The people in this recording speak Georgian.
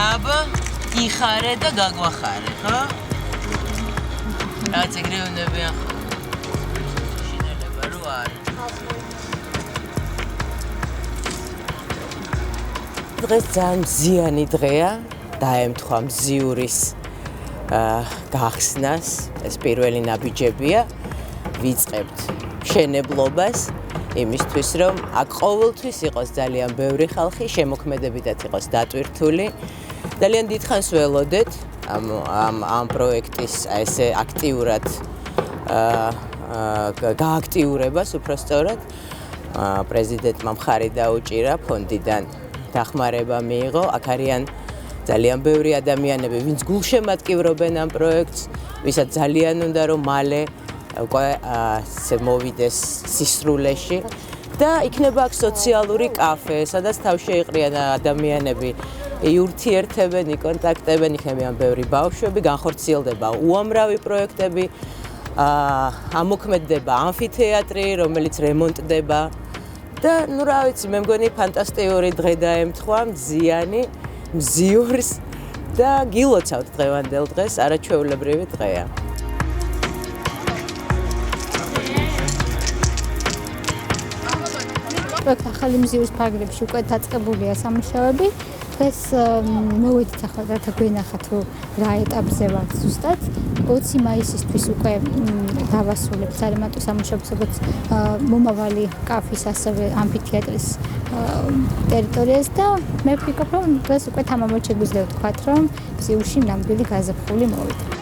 აბა იხარე და გაგვახარე, ხო? რაც ეგრე უნებიან ხო? შინელება რო არის. დღეს ძალიან მზიანი დღეა, დაემთხვა მზიურის გახსნას, ეს პირველი ნაბიჯებია, ვიწყებთ მშენებლობას იმისთვის, რომ აქ ყოველთვის იყოს ძალიან ბევრი ხალხი, შემოქმედებითაც იყოს დატვირთული. ძალიან დიდხანს ველოდეთ ამ პროექტის ესე აქტიურად გააქტიურებას, უпростоრად პრეზიდენტმა მხარი დაუჭირა, ფონდიდან დახმარება მიიღო. აქ არიან ძალიან ბევრი ადამიანები, ვინც გულშემატკივრობენ ამ პროექტს, ვისაც ძალიან უნდა რომ მალე უკვე მოვიდეს სისრულეში და იქნება აქ სოციალური კაფე, სადაც თავშეიყრიან ადამიანები, ურთიერთებენ, იკონტაქტებენ, იქნებიან ბევრი ბავშვები, განხორციელდება უამრავი პროექტები, ამოქმედდება ამფითეატრი, რომელიც რემონტდება და ნუ რა ვიცი, მე მგონი ფანტასტიკური დღე დაემთხვა, მზიანი, მზიურს და გილოცავთ დღევანდელ დღეს, არაჩვეულებრივი დღეა. ახალი მზიურის ფარგლებში უკვე დაწყებულია სამუშაოები. დღეს მოვედით ახლა რათა გვენახათ რომ რა ეტაპზე ვართ ზუსტად. 20 მაისისთვის უკვე დავასრულებთ სარემონტო სამუშაოებს, როგორც მომავალი კაფის, ასევე ამფითეატრის ტერიტორიას და მე ვფიქრობ, რომ დღეს უკვე თამამად შეგვიძლია ვთქვათ, რომ მზიურში ნამდვილი გაზაფხული მოვიდა.